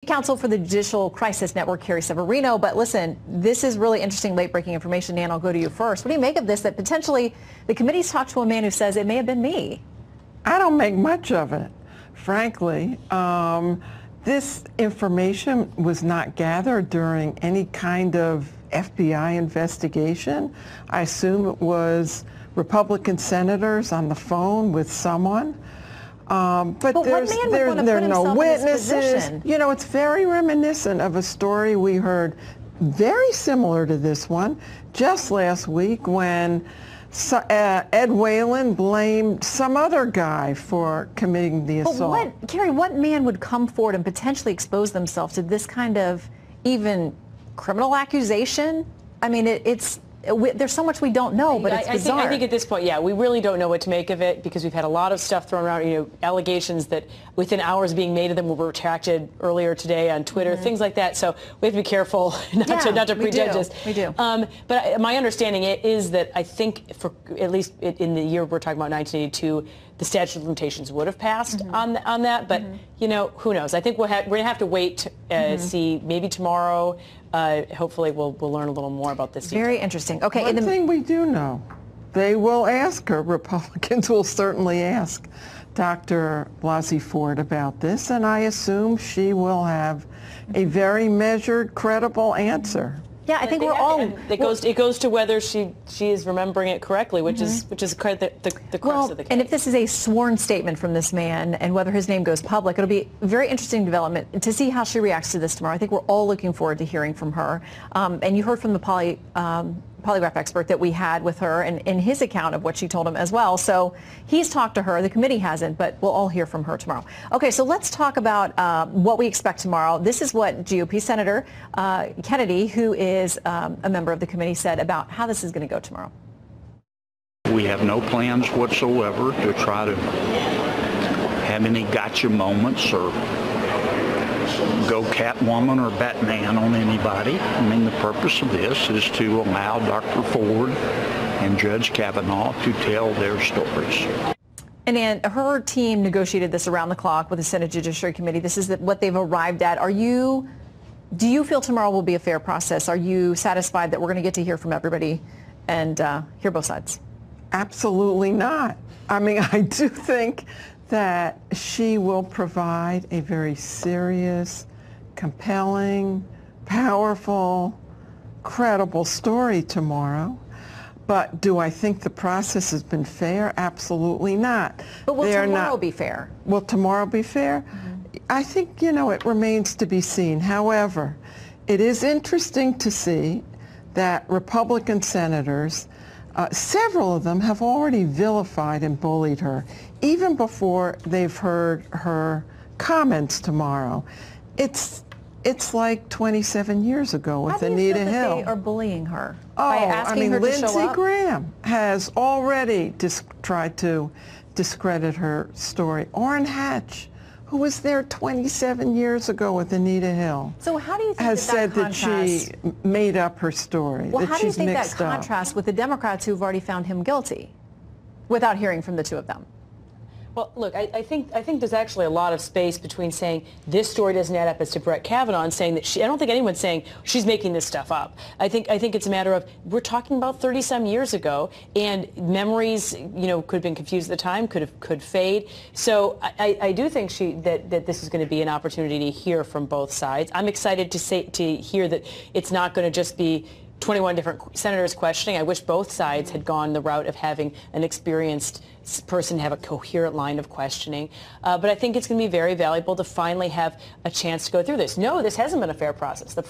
Counsel for the Judicial Crisis Network, Carrie Severino. But listen, this is really interesting, late-breaking information. Dan, I'll go to you first. What do you make of this, that potentially the committee's talked to a man who says it may have been me? I don't make much of it, frankly. This information was not gathered during any kind of FBI investigation. I assume it was Republican senators on the phone with someone. But there are no witnesses. You know, it's very reminiscent of a story we heard very similar to this one just last week when Ed Whalen blamed some other guy for committing the assault. But Carrie, what man would come forward and potentially expose themselves to this kind of even criminal accusation? I mean, there's so much we don't know, but it's bizarre. I think at this point, yeah, we really don't know what to make of it because we've had a lot of stuff thrown around, you know, allegations that within hours of being made of them were retracted earlier today on Twitter, things like that. So we have to be careful not to prejudge this. We do. But my understanding is that I think for at least in the year we're talking about, 1982, the statute of limitations would have passed on that. But, you know, who knows? I think we're going to have to wait to see maybe tomorrow. Hopefully we'll learn a little more about this detail. Very interesting. Okay. One thing we do know, they will ask her, Republicans will certainly ask Dr. Blasey Ford about this, and I assume she will have a very measured, credible answer. Yeah, I think we're all... It goes to whether she is remembering it correctly, which is the crux of the case. And if this is a sworn statement from this man and whether his name goes public, it'll be a very interesting development to see how she reacts to this tomorrow. I think we're all looking forward to hearing from her. And you heard from the polygraph expert that we had with her and in his account of what she told him as well. So he's talked to her. The committee hasn't, but we'll all hear from her tomorrow. Okay, so let's talk about what we expect tomorrow. This is what GOP Senator Kennedy, who is a member of the committee, said about how this is going to go tomorrow. We have no plans whatsoever to try to have any gotcha moments or go Catwoman or Batman on anybody. I mean, the purpose of this is to allow Dr. Ford and Judge Kavanaugh to tell their stories. And her team negotiated this around the clock with the Senate Judiciary Committee. This is what they've arrived at. Do you feel tomorrow will be a fair process? Are you satisfied that we're going to get to hear from everybody and hear both sides? Absolutely not. I mean, I do think that she will provide a very serious, compelling, powerful, credible story tomorrow. But do I think the process has been fair? Absolutely not. But will tomorrow be fair? Will tomorrow be fair? I think, you know, it remains to be seen. However, it is interesting to see that Republican senators, several of them have already vilified and bullied her, even before they've heard her comments tomorrow. It's like 27 years ago with Anita Hill. How do you feel that they are bullying her? Oh, by asking her to show up? Lindsey Graham has already tried to discredit her story. Orrin Hatch, who was there 27 years ago with Anita Hill, so how do you think has said that she made up her story, well, that she's mixed up. How do you think that contrasts with the Democrats who've already found him guilty without hearing from the two of them? Well, look, I think there's actually a lot of space between saying this story doesn't add up as to Brett Kavanaugh and saying that I don't think anyone's saying she's making this stuff up. I think it's a matter of we're talking about 30-some years ago, and memories, you know, could have been confused at the time, could fade. So I do think that this is going to be an opportunity to hear from both sides. I'm excited to hear that it's not going to just be 21 different senators questioning. I wish both sides had gone the route of having an experienced person have a coherent line of questioning. But I think it's going to be very valuable to finally have a chance to go through this. No, this hasn't been a fair process. The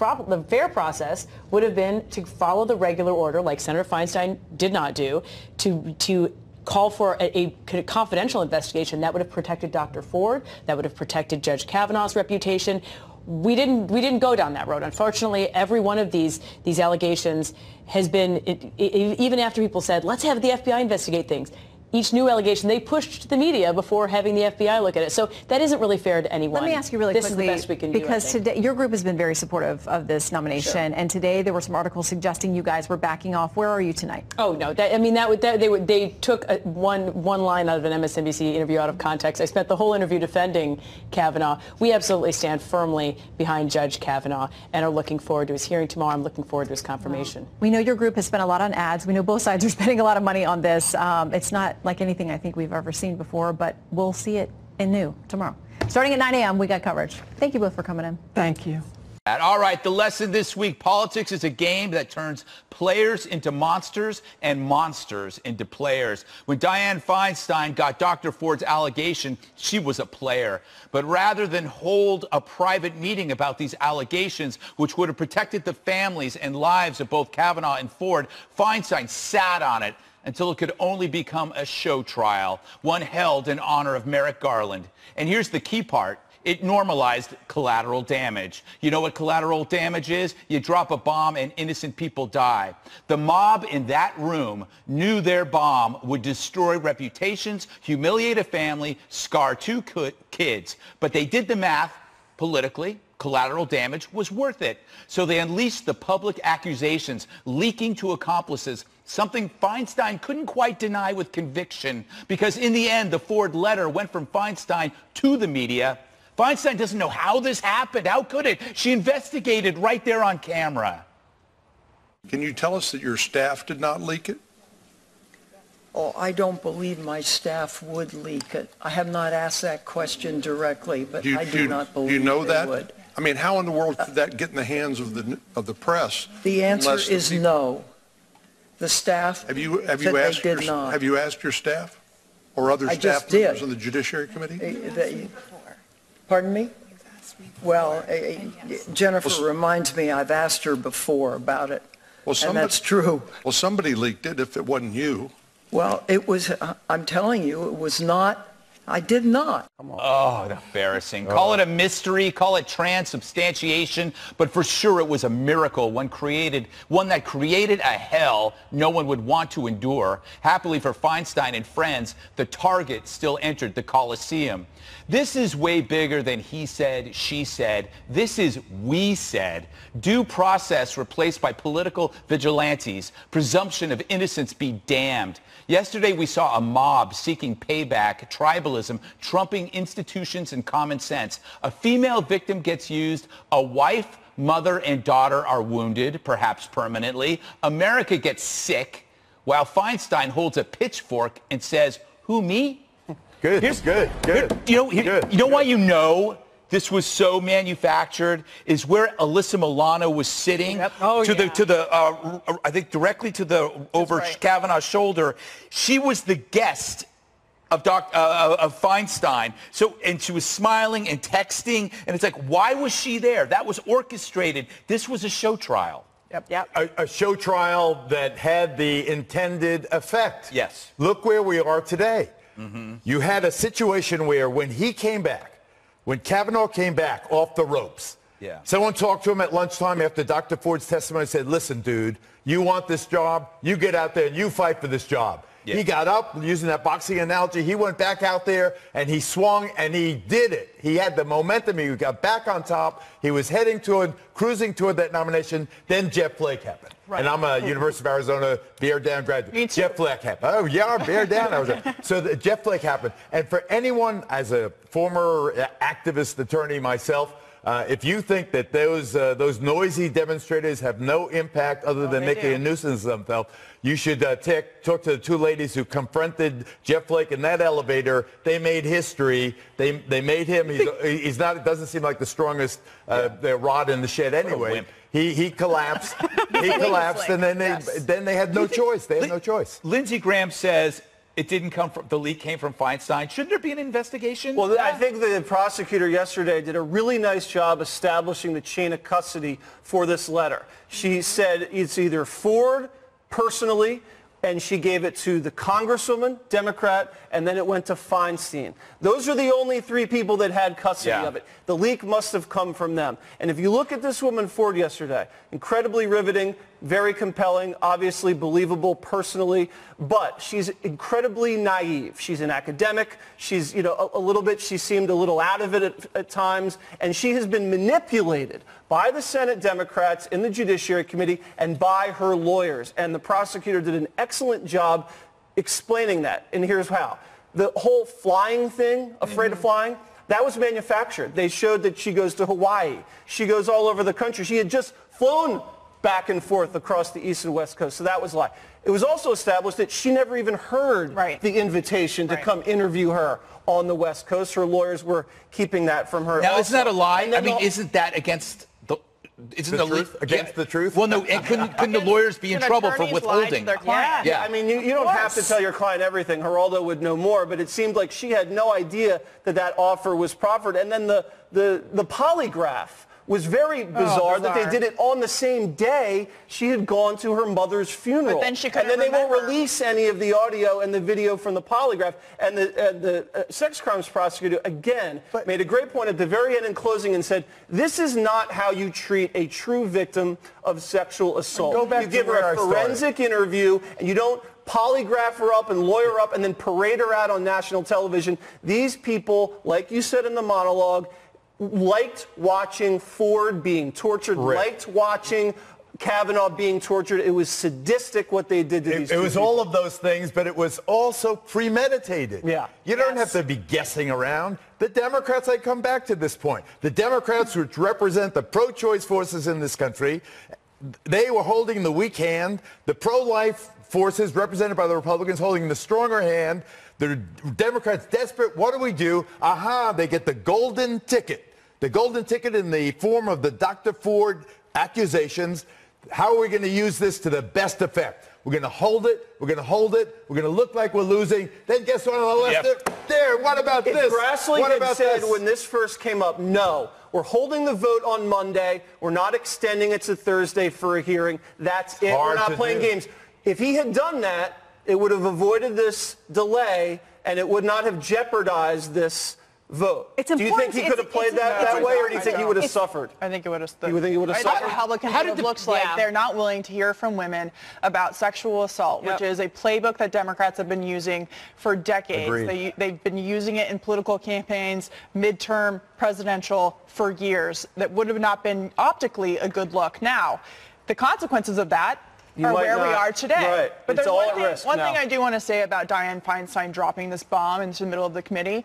fair process would have been to follow the regular order, like Senator Feinstein did not do, to call for a confidential investigation that would have protected Dr. Ford, that would have protected Judge Kavanaugh's reputation. We didn't go down that road. Unfortunately, every one of these allegations has been, even after people said, let's have the FBI investigate things, each new allegation they pushed to the media before having the FBI look at it. So that isn't really fair to anyone. Let me ask you really quickly, this is the best we can do, because today your group has been very supportive of this nomination, and today there were some articles suggesting you guys were backing off. Where are you tonight? Oh no! They took one line out of an MSNBC interview out of context. I spent the whole interview defending Kavanaugh. We absolutely stand firmly behind Judge Kavanaugh and are looking forward to his hearing tomorrow. I'm looking forward to his confirmation. We know your group has spent a lot on ads. We know both sides are spending a lot of money on this. It's not like anything I think we've ever seen before, but we'll see it in new tomorrow. Starting at 9 a.m., we got coverage. Thank you both for coming in. Thank you. All right, the lesson this week: politics is a game that turns players into monsters and monsters into players. When Dianne Feinstein got Dr. Ford's allegation, she was a player. But rather than hold a private meeting about these allegations, which would have protected the families and lives of both Kavanaugh and Ford, Feinstein sat on it until it could only become a show trial, one held in honor of Merrick Garland. And here's the key part: it normalized collateral damage. You know what collateral damage is? You drop a bomb and innocent people die. The mob in that room knew their bomb would destroy reputations, humiliate a family, scar two kids. But they did the math politically. Collateral damage was worth it. So they unleashed the public accusations, leaking to accomplices, something Feinstein couldn't quite deny with conviction, because in the end, the Ford letter went from Feinstein to the media. Feinstein doesn't know how this happened. How could it? She investigated right there on camera. Can you tell us that your staff did not leak it? Oh, I don't believe my staff would leak it. I have not asked that question directly, but I do not believe do you know they that? would. I mean, how in the world could that get in the hands of the press? The answer unless the is people- no. The staff Have you said they asked did not. Have you asked your staff or other I staff just members did. on the Judiciary Committee? Pardon me? Well, Jennifer reminds me I've asked her before about it, and that's true. Well, somebody leaked it if it wasn't you. Well, it was, I'm telling you, it was not, I did not. Oh, embarrassing. Call it a mystery, call it transubstantiation, but for sure it was a miracle, one that created a hell no one would want to endure. Happily for Feinstein and friends, the target still entered the Coliseum. This is way bigger than he said, she said. This is we said. Due process replaced by political vigilantes. Presumption of innocence be damned. Yesterday we saw a mob seeking payback, tribalism, trumping institutions and common sense. A female victim gets used. A wife, mother, and daughter are wounded, perhaps permanently. America gets sick, while Feinstein holds a pitchfork and says, "Who, me?" Good. Good. You know why you know this was so manufactured is where Alyssa Milano was sitting I think directly to the over Kavanaugh's shoulder. She was the guest of Feinstein. And she was smiling and texting, and it's like, why was she there? That was orchestrated. This was a show trial. A show trial that had the intended effect. Yes. Look where we are today. Mm-hmm. You had a situation where when Kavanaugh came back off the ropes, someone talked to him at lunchtime after Dr. Ford's testimony and said, "Listen, dude, you want this job? You get out there and you fight for this job." Yeah. He got up, using that boxing analogy. He went back out there and he swung and he did it. He had the momentum. He got back on top. He was cruising toward that nomination. Then Jeff Flake happened. Right. And I'm a University of Arizona Bear Down graduate. Jeff Flake happened. Oh, yeah, Bear Down. So Jeff Flake happened. And for anyone, as a former activist attorney myself, if you think that those noisy demonstrators have no impact other than making a nuisance of themselves, you should talk to the two ladies who confronted Jeff Flake in that elevator. They made history. They made him. He's not. It doesn't seem like the strongest rod in the shed anyway. He collapsed. He collapsed, and then they had no choice. They had no choice. Lindsey Graham says it didn't come from, the leak came from Feinstein. Shouldn't there be an investigation? Well, I think the prosecutor yesterday did a really nice job establishing the chain of custody for this letter. She said it's either Ford personally, and she gave it to the Congresswoman, Democrat, and then it went to Feinstein. Those are the only three people that had custody of it. The leak must have come from them. And if you look at this woman, Ford, yesterday, incredibly riveting, very compelling, obviously believable personally, but she's incredibly naive. She's an academic. She's, you know, a little bit, she seemed a little out of it at times, and she has been manipulated by the Senate Democrats in the Judiciary Committee and by her lawyers. And the prosecutor did an excellent job explaining that, and here's how. The whole flying thing, afraid of flying, that was manufactured. They showed that she goes to Hawaii. She goes all over the country. She had just flown back and forth across the East and West Coast, so that was a lie. It was also established that she never even heard the invitation to come interview her on the West Coast. Her lawyers were keeping that from her. Now, isn't that a lie? I mean, isn't that against the... Isn't the truth? Against the truth? Well, no, and couldn't the lawyers be in trouble for withholding? Yeah, I mean, you don't have to tell your client everything. Geraldo would know more, but it seemed like she had no idea that that offer was proffered. And then the polygraph was very bizarre that they did it on the same day she had gone to her mother's funeral. But then she couldn't they won't release any of the audio and the video from the polygraph. And the sex crimes prosecutor, again, made a great point at the very end in closing and said, this is not how you treat a true victim of sexual assault. Go back you give to her a forensic interview, and you don't polygraph her up and lawyer her up and then parade her out on national television. These people, like you said in the monologue, liked watching Ford being tortured, liked watching Kavanaugh being tortured. It was sadistic what they did to these people. It was all of those things, but it was also premeditated. Yeah. You don't have to be guessing around. The Democrats, I come back to this point, the Democrats, which represent the pro-choice forces in this country, they were holding the weak hand. The pro-life forces, represented by the Republicans, holding the stronger hand. The Democrats desperate. What do? Aha, they get the golden ticket. The golden ticket in the form of the Dr. Ford accusations. How are we going to use this to the best effect? We're going to hold it. We're going to hold it. We're going to look like we're losing. Then guess what on the left? There, what about this? Grassley had said when this first came up, no, we're holding the vote on Monday. We're not extending it to Thursday for a hearing. That's it. We're not playing games. If he had done that, it would have avoided this delay, and it would not have jeopardized this vote. It's do you think he could have played that way, or do you think he would have suffered? I think it would have. You would think he would have suffered? Republicans looks like they're not willing to hear from women about sexual assault, which is a playbook that Democrats have been using for decades. They've been using it in political campaigns, midterm, presidential, for years. That would have not been optically a good look. Now, the consequences of that are where we are today. Right. But it's there's all one thing I do want to say about Dianne Feinstein dropping this bomb into the middle of the committee.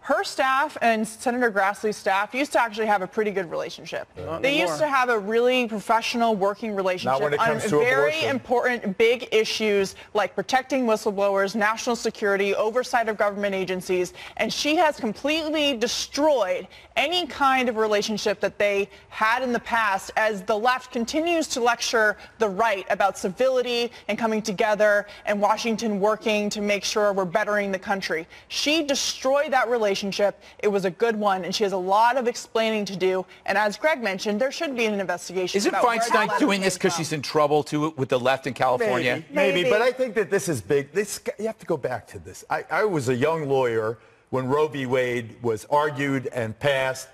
Her staff and Senator Grassley's staff used to actually have a pretty good relationship. They used to have a really professional working relationship on very important big issues like protecting whistleblowers, national security, oversight of government agencies, and she has completely destroyed any kind of relationship that they had in the past as the left continues to lecture the right about civility and coming together and Washington working to make sure we're bettering the country. She destroyed that relationship. It was a good one, and she has a lot of explaining to do. And as Greg mentioned, there should be an investigation. Isn't Feinstein doing this because she's in trouble too with the left in California? Maybe, but I think that this is big. You have to go back to this. I was a young lawyer when Roe v. Wade was argued and passed.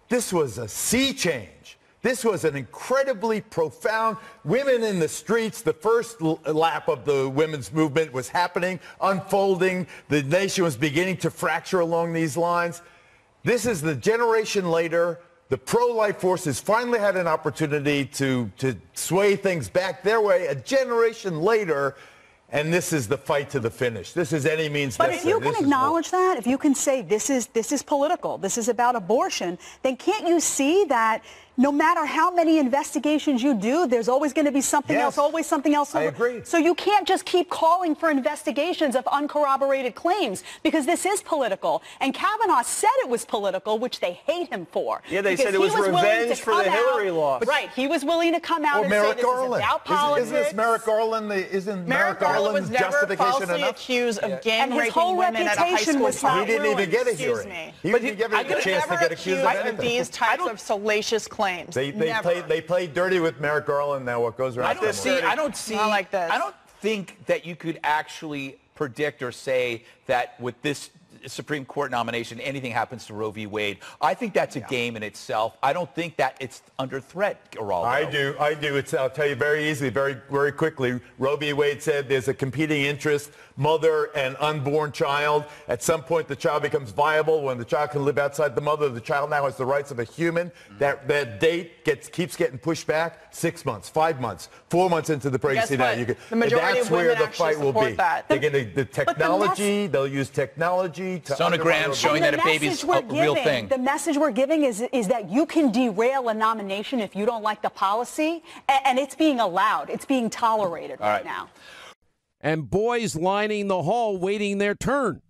This was a sea change. This was an incredibly profound, women in the streets, the first lap of the women's movement was happening, unfolding. The nation was beginning to fracture along these lines. This is the generation later. The pro-life forces finally had an opportunity to sway things back their way a generation later. And this is the fight to the finish. This is any means necessary. But if you can acknowledge that, if you can say this is political, this is about abortion, then can't you see that no matter how many investigations you do, there's always going to be something else, always something else. I agree. So you can't just keep calling for investigations of uncorroborated claims because this is political. And Kavanaugh said it was political, which they hate him for. Yeah, they said it was revenge for the Hillary loss. Right. He was willing to come out and say this is about politics. Isn't this Merrick Garland? Isn't Merrick Garland's justification enough? Falsely accused of gang raping women at a high school trial. He didn't even get a hearing. He didn't give him a chance to get accused of anything. These types of salacious claims. They played dirty with Merrick Garland. Now what goes around? I don't think that you could actually predict or say that with this Supreme Court nomination, anything happens to Roe v. Wade. I think that's a game in itself. I don't think that it's under threat, Geraldo. I do. I'll tell you very easily, very quickly. Roe v. Wade said there's a competing interest, mother and unborn child. At some point, the child becomes viable when the child can live outside the mother. The child now has the rights of a human. That date keeps getting pushed back 6 months, 5 months, 4 months into the pregnancy. Now the majority that's of women where the actually fight will be. that. They're going to technology. They'll use technology to sonogram showing that a baby's a real thing. The message we're giving is that you can derail a nomination if you don't like the policy, and it's being allowed. It's being tolerated right now. And boys lining the hall waiting their turn.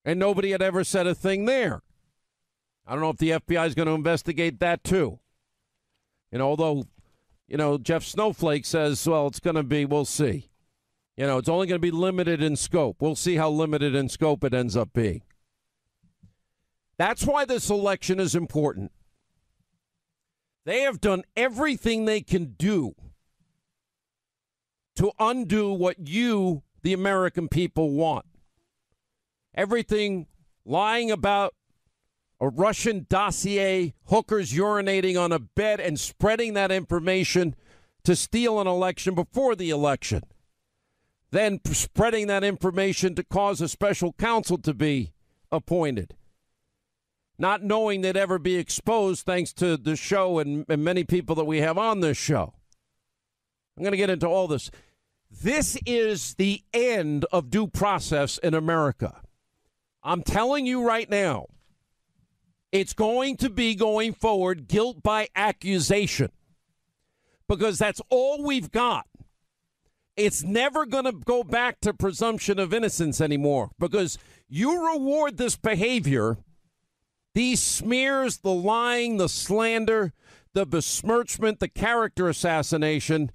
And nobody had ever said a thing there. I don't know if the FBI is going to investigate that too. Although, Jeff Snowflake says, well, it's going to be, we'll see. It's only going to be limited in scope. We'll see how limited in scope it ends up being. That's why this election is important. They have done everything they can do to undo what you, the American people, want. Everything lying about a Russian dossier, hookers urinating on a bed and spreading that information to steal an election before the election. Then spreading that information to cause a special counsel to be appointed. Not knowing they'd ever be exposed thanks to the show and many people that we have on this show. I'm going to get into all this. This is the end of due process in America. I'm telling you right now, it's going to be going forward guilt by accusation. Because that's all we've got. It's never going to go back to presumption of innocence anymore. Because you reward this behavior, these smears, the lying, the slander, the besmirchment, the character assassination,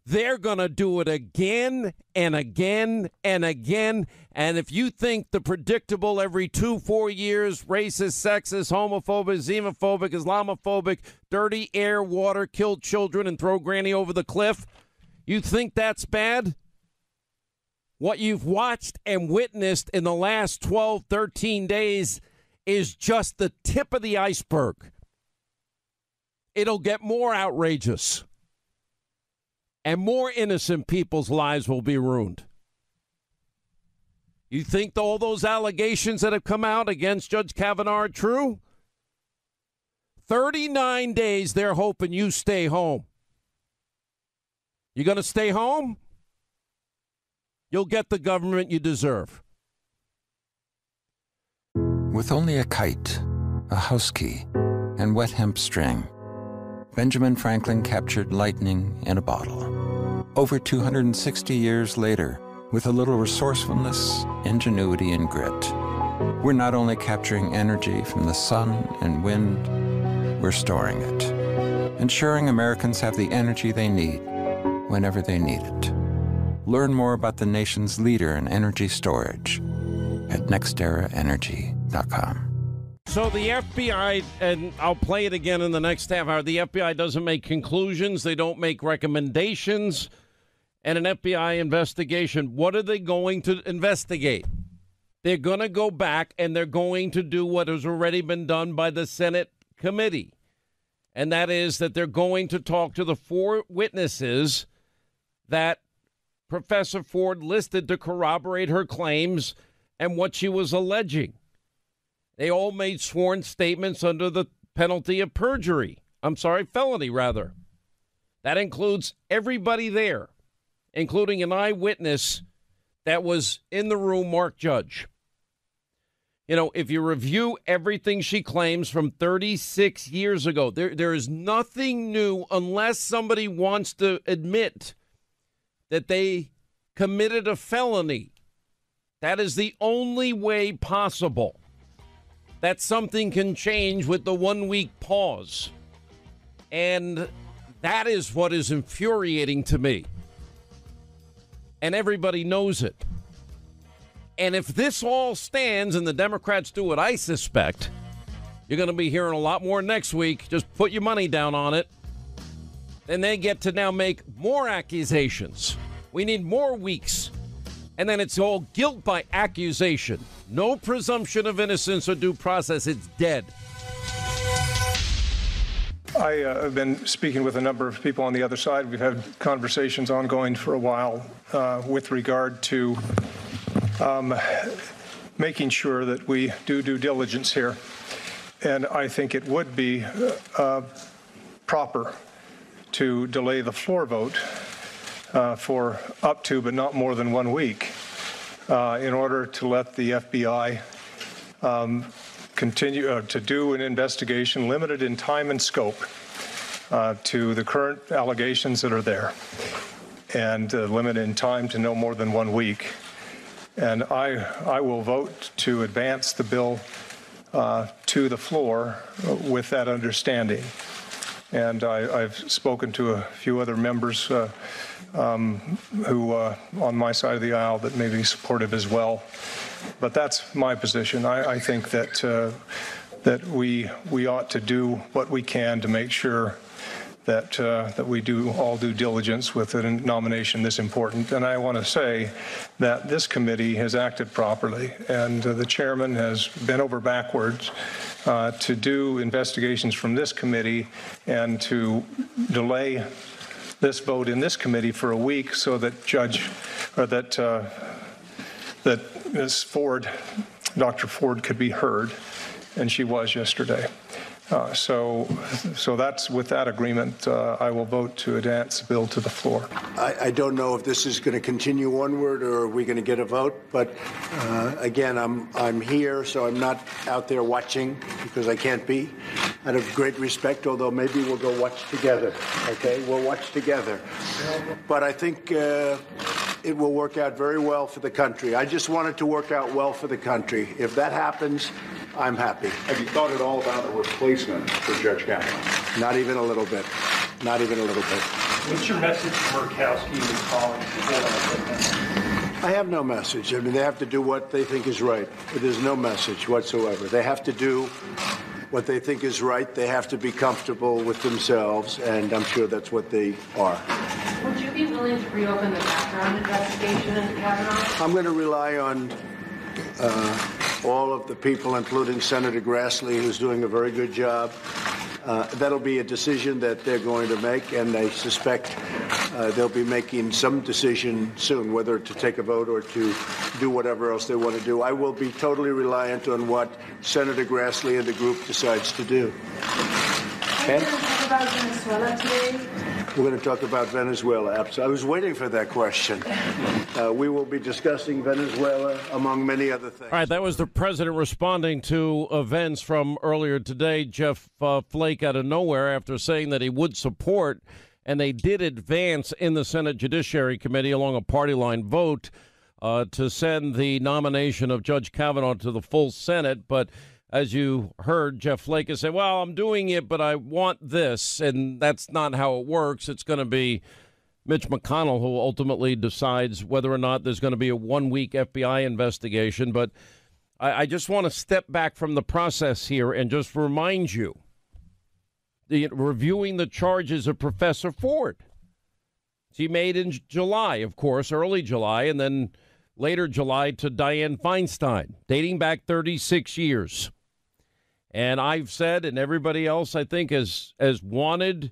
they're going to do it again and again and again. And if you think the predictable every 2-4 years, racist, sexist, homophobic, xenophobic, Islamophobic, dirty air, water, kill children and throw granny over the cliff, you think that's bad? What you've watched and witnessed in the last 12, 13 days is just the tip of the iceberg. It'll get more outrageous. And more innocent people's lives will be ruined. You think all those allegations that have come out against Judge Kavanaugh are true? 39 days they're hoping you stay home. You going to stay home? You'll get the government you deserve. With only a kite, a house key, and wet hemp string, Benjamin Franklin captured lightning in a bottle. Over 260 years later, with a little resourcefulness, ingenuity, and grit, we're not only capturing energy from the sun and wind, we're storing it, ensuring Americans have the energy they need whenever they need it. Learn more about the nation's leader in energy storage at nexteraenergy.com. So the FBI, and I'll play it again in the next half hour, the FBI doesn't make conclusions. They don't make recommendations. And an FBI investigation, what are they going to investigate? They're going to go back and they're going to do what has already been done by the Senate committee. And that is that they're going to talk to the 4 witnesses that Professor Ford listed to corroborate her claims and what she was alleging. They all made sworn statements under the penalty of perjury. Felony, rather. That includes everybody there, including an eyewitness that was in the room, Mark Judge. If you review everything she claims from 36 years ago, there is nothing new unless somebody wants to admit that they committed a felony. That is the only way possible that something can change with the 1-week pause. And that is what is infuriating to me. And everybody knows it. And if this all stands and the Democrats do what I suspect, you're going to be hearing a lot more next week. Just put your money down on it. Then they get to now make more accusations. We need more weeks. And then it's all guilt by accusation. No presumption of innocence or due process. It's dead. I have been speaking with a number of people on the other side. We've had conversations ongoing for a while with regard to making sure that we do due diligence here. And I think it would be proper to delay the floor vote for up to, but not more than 1 week, in order to let the FBI continue to do an investigation limited in time and scope to the current allegations that are there, and limited in time to no more than 1 week. And I will vote to advance the bill to the floor with that understanding. And I've spoken to a few other members who, on my side of the aisle, that may be supportive as well. But that's my position. I think that that we ought to do what we can to make sure that we do all due diligence with a nomination this important. And I want to say that this committee has acted properly, and the chairman has bent over backwards to do investigations from this committee and to delay this vote in this committee for a week so that that Ms. Ford, Dr. Ford, could be heard, and she was yesterday. So that's with that agreement, I will vote to advance the bill to the floor. I don't know if this is going to continue onward or are we going to get a vote, but again, I'm here, so I'm not out there watching because I can't be. Out of great respect, although maybe we'll go watch together. Okay, we'll watch together. But I think it will work out very well for the country. I just want it to work out well for the country. If that happens, I'm happy. Have you thought at all about a replacement for Judge Kavanaugh? Not even a little bit. Not even a little bit. What's your message to Murkowski and his colleagues? I have no message. I mean, they have to do what they think is right. There's no message whatsoever. They have to do what they think is right. They have to be comfortable with themselves, and I'm sure that's what they are. Would you be willing to reopen the background investigation into Kavanaugh? I'm going to rely on all of the people, including Senator Grassley, who's doing a very good job. That'll be a decision that they're going to make, and I suspect they'll be making some decision soon, whether to take a vote or to do whatever else they want to do. I will be totally reliant on what Senator Grassley and the group decides to do. Are you going to talk about Venezuela today? We're going to talk about Venezuela. I was waiting for that question. We will be discussing Venezuela, among many other things. All right, that was the president responding to events from earlier today. Jeff Flake out of nowhere after saying that he would support, and they did advance in the Senate Judiciary Committee along a party line vote to send the nomination of Judge Kavanaugh to the full Senate. But as you heard, Jeff Flake has said, well, I'm doing it, but I want this. And that's not how it works. It's going to be Mitch McConnell who ultimately decides whether or not there's going to be a 1-week FBI investigation. But I just want to step back from the process here and just remind you, reviewing the charges of Professor Ford. She made in July, of course, early July, and then later July to Dianne Feinstein, dating back 36 years. And I've said, and everybody else, I think, has wanted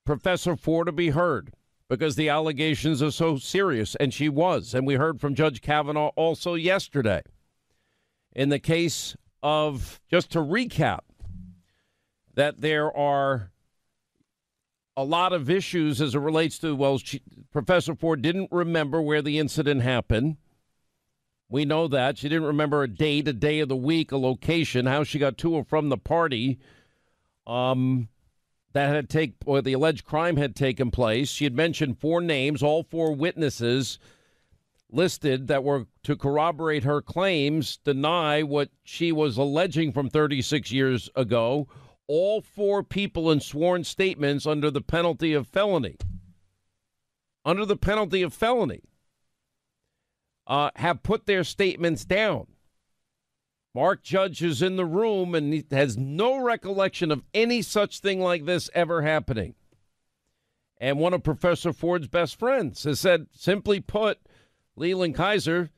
Professor Ford to be heard because the allegations are so serious, and she was. And we heard from Judge Kavanaugh also yesterday. In the case of, just to recap, that there are a lot of issues as it relates to, well, Professor Ford didn't remember where the incident happened. We know that. She didn't remember a date, a day of the week, a location, how she got to or from the party that had or the alleged crime had taken place. She had mentioned 4 names, all 4 witnesses listed that were to corroborate her claims, deny what she was alleging from 36 years ago. All 4 people in sworn statements under the penalty of felony. Under the penalty of felony. Have put their statements down. Mark Judge is in the room and he has no recollection of any such thing like this ever happening. And one of Professor Ford's best friends has said, simply put, Leland Kaiser,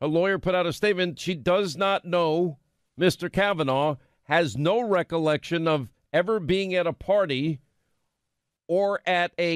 Her lawyer put out a statement. She does not know Mr. Kavanaugh, has no recollection of ever being at a party or at a